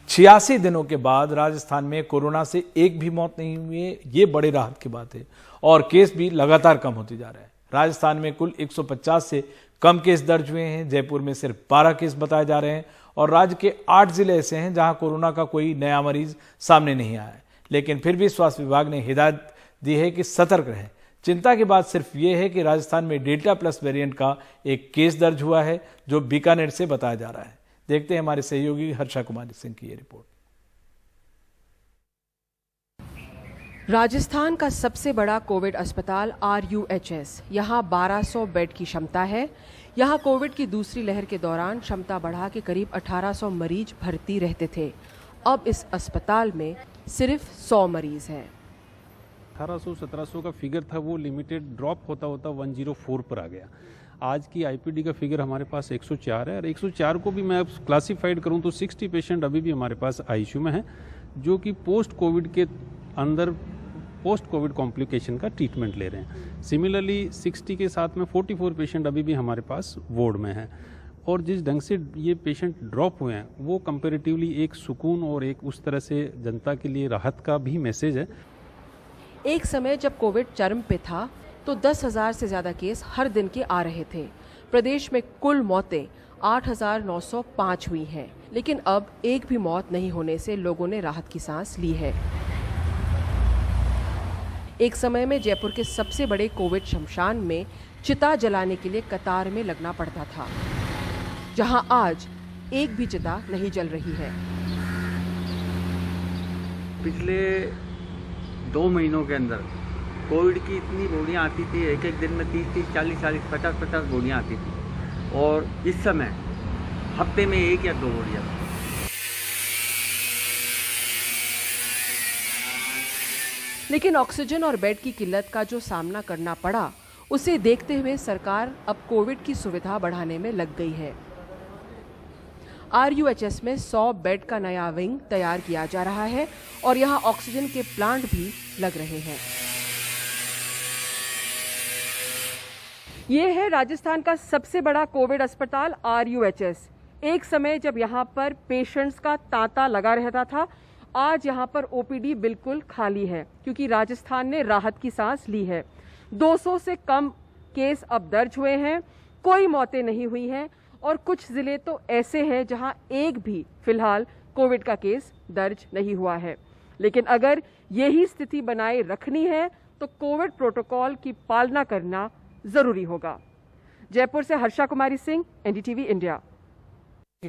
86 दिनों के बाद राजस्थान में कोरोना से एक भी मौत नहीं हुई है, ये बड़े राहत की बात है। और केस भी लगातार कम होते जा रहे हैं। राजस्थान में कुल 150 से कम केस दर्ज हुए हैं। जयपुर में सिर्फ 12 केस बताए जा रहे हैं और राज्य के 8 जिले ऐसे हैं जहां कोरोना का कोई नया मरीज सामने नहीं आया है। लेकिन फिर भी स्वास्थ्य विभाग ने हिदायत दी है कि सतर्क रहें। चिंता की बात सिर्फ ये है कि राजस्थान में डेल्टा प्लस वेरिएंट का एक केस दर्ज हुआ है, जो बीकानेर से बताया जा रहा है। देखते हैं हमारे सहयोगी हर्षा कुमारी सिंह की ये रिपोर्ट। राजस्थान का सबसे बड़ा कोविड अस्पताल RUHS, यहाँ 1200 बेड की क्षमता है। यहाँ कोविड की दूसरी लहर के दौरान क्षमता बढ़ा के करीब 1800 मरीज भर्ती रहते थे। अब इस अस्पताल में सिर्फ 100 मरीज हैं। 1800-1700 का फिगर था, वो लिमिटेड ड्रॉप होता होता 104 पर आ गया। आज की IPD का फिगर हमारे पास 104 है और 104 को भी मैं अब क्लासिफाइड करूं तो 60 पेशेंट अभी भी हमारे पास ICU में हैं, जो कि पोस्ट कोविड के अंदर पोस्ट कोविड कॉम्प्लिकेशन का ट्रीटमेंट ले रहे हैं। सिमिलरली 60 के साथ में 44 पेशेंट अभी भी हमारे पास वार्ड में हैं। और जिस ढंग से ये पेशेंट ड्रॉप हुए हैं वो कंपैरेटिवली एक सुकून और एक उस तरह से जनता के लिए राहत का भी मैसेज है। एक समय जब कोविड चरम पे था तो 10,000 से ज्यादा केस हर दिन के आ रहे थे। प्रदेश में कुल मौतें 8,905 हुई हैं, लेकिन अब एक भी मौत नहीं होने से लोगों ने राहत की सांस ली है। एक समय में जयपुर के सबसे बड़े कोविड शमशान में चिता जलाने के लिए कतार में लगना पड़ता था, जहां आज एक भी चिता नहीं जल रही है। पिछले 2 महीनों के अंदर कोविड की इतनी गोलियां आती थी, एक एक दिन में 30-30, 40-40, 50-50 गोलियां आती थी और इस समय हफ्ते में 1 या 2 गोलियां। लेकिन ऑक्सीजन और बेड की किल्लत का जो सामना करना पड़ा, उसे देखते हुए सरकार अब कोविड की सुविधा बढ़ाने में लग गई है। RUHS में 100 बेड का नया विंग तैयार किया जा रहा है और यहाँ ऑक्सीजन के प्लांट भी लग रहे हैं। ये है राजस्थान का सबसे बड़ा कोविड अस्पताल RUHS। एक समय जब यहाँ पर पेशेंट्स का तांता लगा रहता था, आज यहाँ पर OPD बिल्कुल खाली है, क्योंकि राजस्थान ने राहत की सांस ली है। 200 से कम केस अब दर्ज हुए हैं, कोई मौतें नहीं हुई हैं और कुछ जिले तो ऐसे हैं जहां एक भी फिलहाल कोविड का केस दर्ज नहीं हुआ है। लेकिन अगर यही स्थिति बनाए रखनी है तो कोविड प्रोटोकॉल की पालना करना जरूरी होगा। जयपुर से हर्षा कुमारी सिंह, NDTV इंडिया।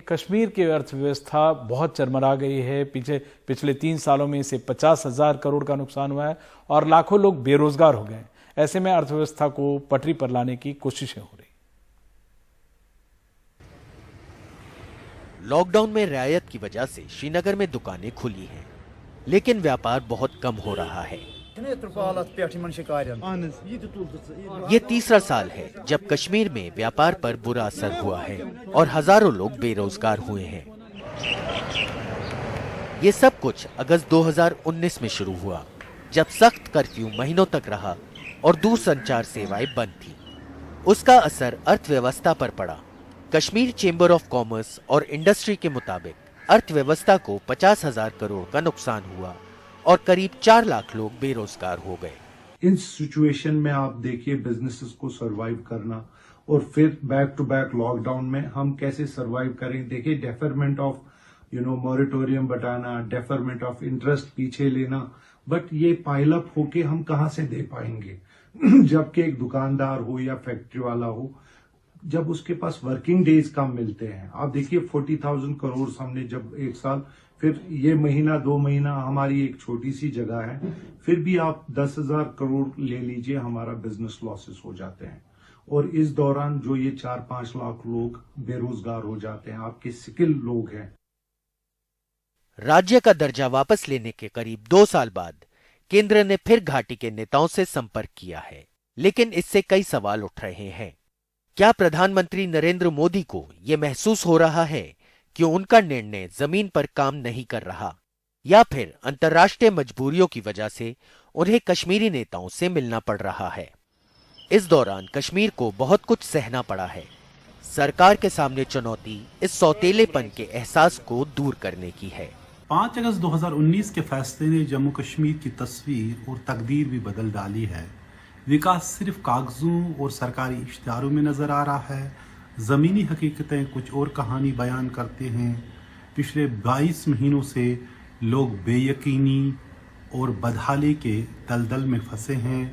कश्मीर की अर्थव्यवस्था बहुत चरमरा गई है। पिछले 3 सालों में इसे 50,000 करोड़ का नुकसान हुआ है और लाखों लोग बेरोजगार हो गए। ऐसे में अर्थव्यवस्था को पटरी पर लाने की कोशिशें हो रही। लॉकडाउन में रियायत की वजह से श्रीनगर में दुकानें खुली हैं, लेकिन व्यापार बहुत कम हो रहा है। ये तीसरा साल है जब कश्मीर में व्यापार पर बुरा असर हुआ है और हजारों लोग बेरोजगार हुए हैं। ये सब कुछ अगस्त 2019 में शुरू हुआ, जब सख्त कर्फ्यू महीनों तक रहा और दूरसंचार सेवाएं बंद थी। उसका असर अर्थव्यवस्था पर पड़ा। कश्मीर चेंबर ऑफ कॉमर्स और इंडस्ट्री के मुताबिक अर्थव्यवस्था को 50,000 करोड़ का नुकसान हुआ और करीब 4 लाख लोग बेरोजगार हो गए। इन सिचुएशन में आप देखिए बिजनेसेस को सरवाइव करना और फिर बैक टू बैक लॉकडाउन में हम कैसे सरवाइव करें। देखिए डेफरमेंट ऑफ मॉरेटोरियम बताना, डेफरमेंट ऑफ इंटरेस्ट पीछे लेना, बट ये पाइल अप होके हम कहाँ से दे पाएंगे जबकि एक दुकानदार हो या फैक्ट्री वाला हो, जब उसके पास वर्किंग डेज कम मिलते हैं। आप देखिए 40,000 करोड़ हमने जब एक साल, फिर ये महीना 2 महीना हमारी एक छोटी सी जगह है, फिर भी आप 10,000 करोड़ ले लीजिए, हमारा बिजनेस लॉसेस हो जाते हैं। और इस दौरान जो ये 4-5 लाख लोग बेरोजगार हो जाते हैं, आपके स्किल लोग हैं। राज्य का दर्जा वापस लेने के करीब 2 साल बाद केंद्र ने फिर घाटी के नेताओं से संपर्क किया है, लेकिन इससे कई सवाल उठ रहे हैं। क्या प्रधानमंत्री नरेंद्र मोदी को यह महसूस हो रहा है कि उनका निर्णय जमीन पर काम नहीं कर रहा, या फिर अंतर्राष्ट्रीय मजबूरियों की वजह से उन्हें कश्मीरी नेताओं से मिलना पड़ रहा है? इस दौरान कश्मीर को बहुत कुछ सहना पड़ा है। सरकार के सामने चुनौती इस सौतेलेपन के एहसास को दूर करने की है। 5 अगस्त 2019 के फैसले ने जम्मू कश्मीर की तस्वीर और तकदीर भी बदल डाली है। विकास सिर्फ कागजों और सरकारी इश्तिहारों में नजर आ रहा है, ज़मीनी हकीकतें कुछ और कहानी बयान करते हैं। पिछले 22 महीनों से लोग बेयकीनी और बदहाली के दलदल में फंसे हैं।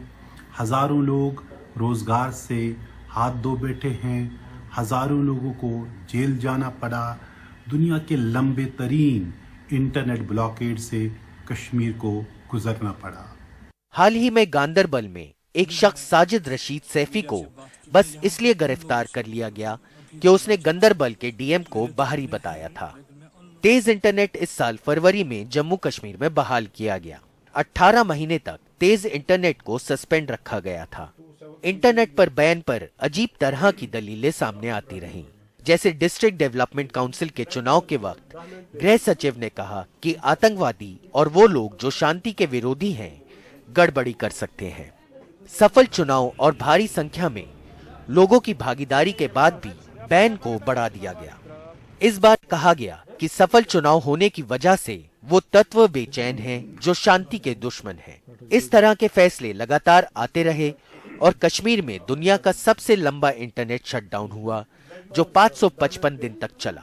हज़ारों लोग रोज़गार से हाथ धो बैठे हैं, हज़ारों लोगों को जेल जाना पड़ा। दुनिया के लंबे तरीन इंटरनेट ब्लॉकेड से कश्मीर को गुजरना पड़ा। हाल ही में गांदरबल में एक शख्स साजिद रशीद सैफी को बस इसलिए गिरफ्तार कर लिया गया कि उसने गांदरबल के डीएम को बाहरी बताया था। तेज इंटरनेट इस साल फरवरी में जम्मू कश्मीर में बहाल किया गया। 18 महीने तक तेज इंटरनेट को सस्पेंड रखा गया था। इंटरनेट पर बैन पर अजीब तरह की दलीलें सामने आती रहीं। जैसे डिस्ट्रिक्ट डेवलपमेंट काउंसिल के चुनाव के वक्त गृह सचिव ने कहा कि आतंकवादी और वो लोग जो शांति के विरोधी हैं गड़बड़ी कर सकते हैं। सफल चुनाव और भारी संख्या में लोगों की भागीदारी के बाद भी बैन को बढ़ा दिया गया। इस बार कहा गया कि सफल चुनाव होने की वजह से वो तत्व बेचैन हैं जो शांति के दुश्मन हैं। इस तरह के फैसले लगातार आते रहे और कश्मीर में दुनिया का सबसे लंबा इंटरनेट शटडाउन हुआ जो 555 दिन तक चला।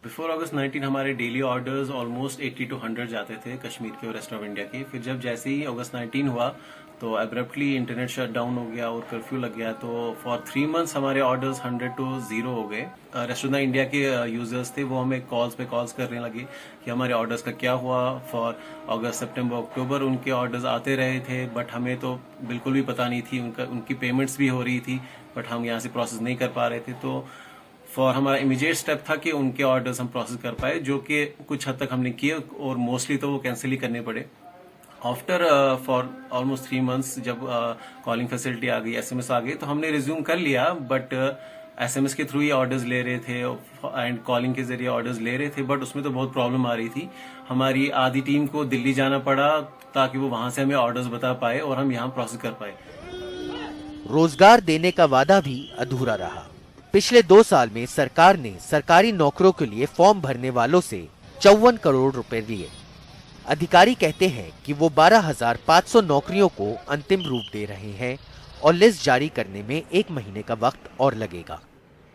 बिफोर अगस्त 19 हमारे डेली ऑर्डर्स ऑलमोस्ट 80 to 100 जाते थे कश्मीर के और रेस्ट ऑफ इंडिया के। फिर जब जैसे ही अगस्त 19 हुआ तो अब्रप्टली इंटरनेट शट डाउन हो गया और कर्फ्यू लग गया। तो फॉर 3 months हमारे ऑर्डर्स 100 to 0 हो गए। रेस्ट ऑफ द इंडिया के यूजर्स थे वो हमें कॉल्स पे कॉल्स करने लगे कि हमारे ऑर्डर्स का क्या हुआ। फॉर अगस्त सितंबर अक्टूबर उनके ऑर्डर्स आते रहे थे बट हमें तो बिल्कुल भी पता नहीं थी। उनकी पेमेंट्स भी हो रही थी बट हम यहाँ से प्रोसेस नहीं कर पा रहे थे। तो फॉर हमारा इमीडिएट स्टेप था कि उनके ऑर्डर्स हम प्रोसेस कर पाए, जो कि कुछ हद तक हमने किए और मोस्टली तो वो कैंसिल ही करने पड़े। आफ्टर फॉर ऑलमोस्ट 3 months जब कॉलिंग फैसिलिटी आ गई, एसएमएस आ गई तो हमने रिज्यूम कर लिया बट एसएमएस के थ्रू ही ऑर्डर्स ले रहे थे एंड कॉलिंग के जरिए ऑर्डर्स ले रहे थे बट उसमें तो बहुत प्रॉब्लम आ रही थी। हमारी आधी टीम को दिल्ली जाना पड़ा ताकि वो वहां से हमें ऑर्डर्स बता पाए और हम यहाँ प्रोसेस कर पाए। रोजगार देने का वादा भी अधूरा रहा। पिछले 2 साल में सरकार ने सरकारी नौकरों के लिए फॉर्म भरने वालों से 54 करोड़ रुपए लिए। अधिकारी कहते हैं कि वो 12,500 नौकरियों को अंतिम रूप दे रहे हैं और लिस्ट जारी करने में 1 महीने का वक्त और लगेगा।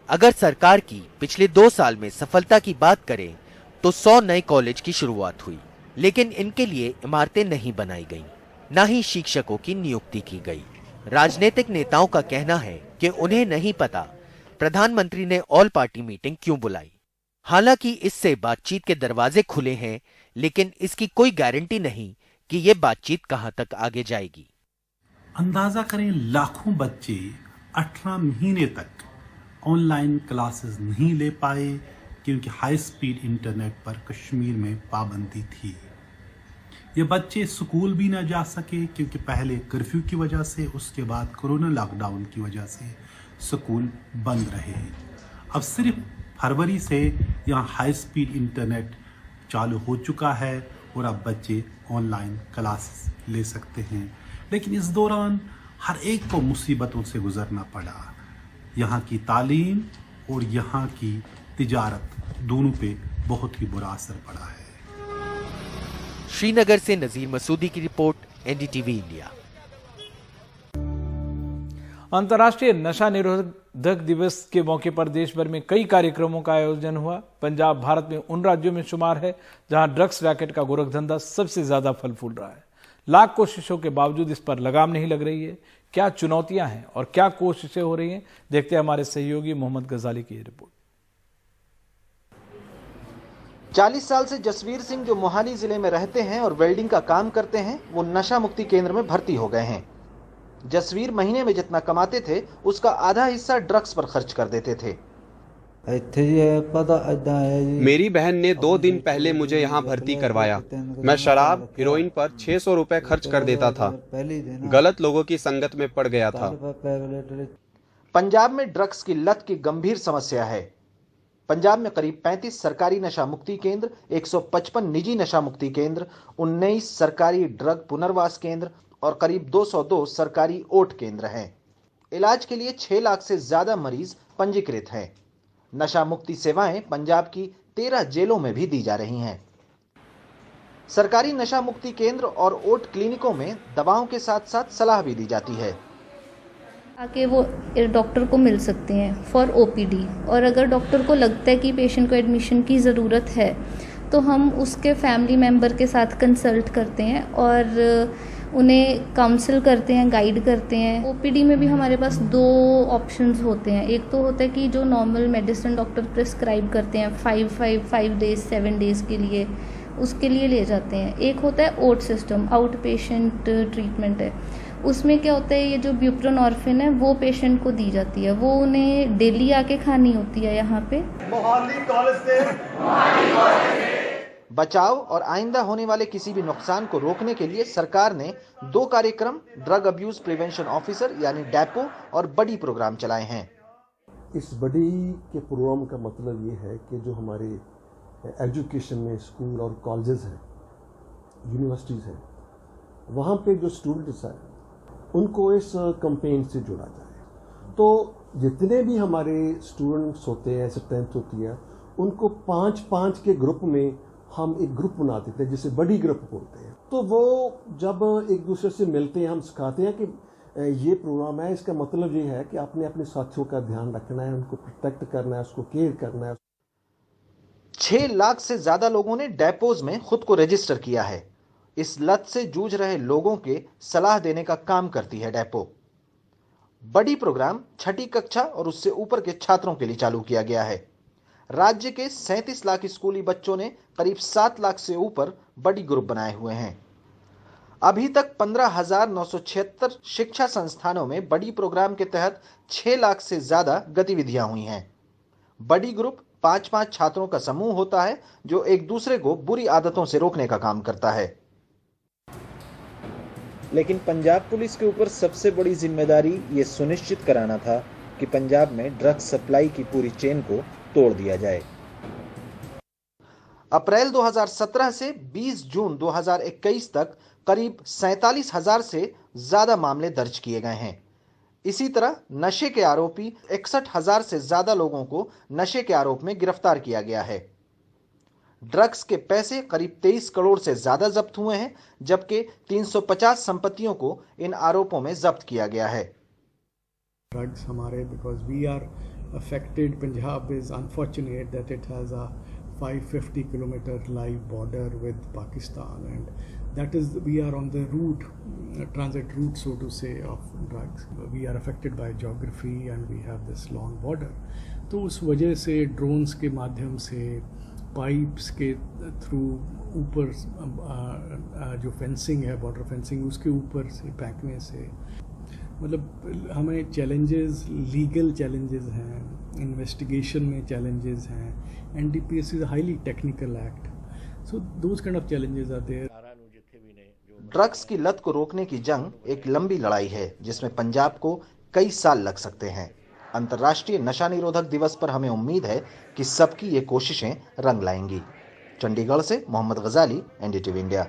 अगर सरकार की पिछले 2 साल में सफलता की बात करें तो 100 नए कॉलेज की शुरुआत हुई, लेकिन इनके लिए इमारतें नहीं बनाई गईं, न ही शिक्षकों की नियुक्ति की गई। राजनीतिक नेताओं का कहना है कि उन्हें नहीं पता प्रधानमंत्री ने ऑल पार्टी मीटिंग क्यों बुलाई। हालांकि इससे बातचीत के दरवाजे खुले हैं, लेकिन इसकी कोई गारंटी नहीं कि ये बातचीत कहां तक आगे जाएगी। अंदाजा करें लाखों बच्चे 18 महीने तक ऑनलाइन क्लासेस नहीं ले पाए क्योंकि हाई स्पीड इंटरनेट पर कश्मीर में पाबंदी थी। ये बच्चे स्कूल भी ना जा सके क्योंकि पहले कर्फ्यू की वजह से, उसके बाद कोरोना लॉकडाउन की वजह से स्कूल बंद रहे। अब सिर्फ फरवरी से यहाँ हाई स्पीड इंटरनेट चालू हो चुका है और अब बच्चे ऑनलाइन क्लासेस ले सकते हैं, लेकिन इस दौरान हर एक को मुसीबतों से गुजरना पड़ा। यहाँ की तालीम और यहाँ की तिजारत दोनों पे बहुत ही बुरा असर पड़ा है। श्रीनगर से नजीर मसूदी की रिपोर्ट, एनडीटीवी इंडिया। अंतर्राष्ट्रीय नशा निरोधक दिवस के मौके पर देश भर में कई कार्यक्रमों का आयोजन हुआ। पंजाब भारत में उन राज्यों में शुमार है जहां ड्रग्स रैकेट का गोरखधंधा सबसे ज्यादा फल फूल रहा है। लाख कोशिशों के बावजूद इस पर लगाम नहीं लग रही है। क्या चुनौतियां हैं और क्या कोशिशें हो रही हैं, देखते हैं हमारे सहयोगी मोहम्मद गजाली की रिपोर्ट। 40 साल से जसवीर सिंह जो मोहाली जिले में रहते हैं और वेल्डिंग का काम करते हैं, वो नशा मुक्ति केंद्र में भर्ती हो गए हैं। जसवीर महीने में जितना कमाते थे उसका आधा हिस्सा ड्रग्स पर खर्च कर देते थे। मेरी बहन ने 2 दिन पहले मुझे यहाँ भर्ती करवाया। मैं शराब हेरोइन पर 600 रुपए खर्च कर देता था। गलत लोगों की संगत में पड़ गया था। पंजाब में ड्रग्स की लत की गंभीर समस्या है। पंजाब में करीब 35 सरकारी नशा मुक्ति केंद्र, 155 निजी नशा मुक्ति केंद्र, 19 सरकारी ड्रग पुनर्वास केंद्र और करीब 202 सरकारी ओट केंद्र हैं। इलाज के लिए 6 लाख से ज्यादा मरीज पंजीकृत हैं। नशा मुक्ति सेवाएं पंजाब की 13 जेलों में भी दी जा रही हैं। सरकारी नशा मुक्ति केंद्र और ओट क्लिनिकों में दवाओं के साथ साथ सलाह भी दी जाती है। आके वो डॉक्टर को मिल सकते हैं फॉर ओपीडी, और अगर डॉक्टर को लगता है कि पेशेंट को एडमिशन की ज़रूरत है तो हम उसके फैमिली मेम्बर के साथ कंसल्ट करते हैं और उन्हें काउंसल करते हैं, गाइड करते हैं। ओपीडी में भी हमारे पास 2 ऑप्शंस होते हैं। एक तो होता है कि जो नॉर्मल मेडिसिन डॉक्टर प्रिस्क्राइब करते हैं 5 डेज 7 डेज़ के लिए, उसके लिए ले जाते हैं। एक होता है ओट सिस्टम, आउट पेशेंट ट्रीटमेंट है। उसमें क्या होता है, ये जो ब्यूप्रेनॉर्फिन है वो पेशेंट को दी जाती है, वो उन्हें डेली आके खानी होती है यहाँ पे। बचाव और आइंदा होने वाले किसी भी नुकसान को रोकने के लिए सरकार ने 2 कार्यक्रम ड्रग अब्यूज प्रिवेंशन ऑफिसर यानी डैपो और बडी प्रोग्राम चलाए हैं। इस बडी के प्रोग्राम का मतलब ये है कि जो हमारे एजुकेशन में स्कूल और कॉलेजेस हैं, यूनिवर्सिटीज़ हैं, वहाँ पे जो स्टूडेंट्स हैं उनको इस कैंपेन से जोड़ा जाए। तो जितने भी हमारे स्टूडेंट्स होते हैं, स्ट्रेंथ होती है, उनको 5-5 के ग्रुप में हम एक ग्रुप बना देते हैं जिसे बड़ी ग्रुप बोलते हैं। तो वो जब एक दूसरे से मिलते हैं, हम सिखाते हैं कि ये प्रोग्राम है, इसका मतलब ये है कि आपने अपने साथियों का ध्यान रखना है, उनको प्रोटेक्ट करना है, उसको केयर करना है। 6 लाख से ज्यादा लोगों ने डेपोज में खुद को रजिस्टर किया है। इस लत से जूझ रहे लोगों के सलाह देने का काम करती है डेपो। बड़ी प्रोग्राम 6ठी कक्षा और उससे ऊपर के छात्रों के लिए चालू किया गया है। राज्य के 37 लाख स्कूली बच्चों ने करीब 7 लाख से ऊपर बड़ी ग्रुप बनाए हुए हैं। अभी तक 15,976 शिक्षा संस्थानों में बड़ी प्रोग्राम के तहत 6 लाख से ज्यादा गतिविधियां हुई हैं। बड़ी ग्रुप 5-5 छात्रों का समूह होता है जो एक दूसरे को बुरी आदतों से रोकने का काम करता है। लेकिन पंजाब पुलिस के ऊपर सबसे बड़ी जिम्मेदारी ये सुनिश्चित कराना था कि पंजाब में ड्रग्स सप्लाई की पूरी चेन को तोड़ दिया जाए। अप्रैल 2017 से 20 जून 2021 तक करीब 47,000 से ज्यादा मामले दर्ज किए गए हैं। इसी तरह नशे के आरोपी 61,000 से ज्यादा लोगों को नशे के आरोप में गिरफ्तार किया गया है। ड्रग्स के पैसे करीब 23 करोड़ से ज्यादा जब्त हुए हैं, जबकि 350 संपत्तियों को इन आरोपों में जब्त किया गया है। ड्रग्स हमारे because we are affected. Punjab is unfortunate that it has a 550 kilometer live border with Pakistan, and that is we are on the route, transit route so to say, of drugs. We are affected by geography and we have this long border. तो उस वजह से drones के माध्यम से, pipes के through, ऊपर जो फेंसिंग है, बॉर्डर फेंसिंग, उसके ऊपर से फेंकने से, मतलब हमें चैलेंजेस, लीगल चैलेंजेस हैं, इन्वेस्टिगेशन में चैलेंजेस हैं। NDPS is a highly technical act, so those kind of challenges are there. Drugs की लत को रोकने की जंग एक लंबी लड़ाई है जिसमें पंजाब को कई साल लग सकते हैं। अंतर्राष्ट्रीय नशा निरोधक दिवस पर हमें उम्मीद है कि सबकी ये कोशिशें रंग लाएंगी। चंडीगढ़ से मोहम्मद गजाली, एनडीटीवी इंडिया।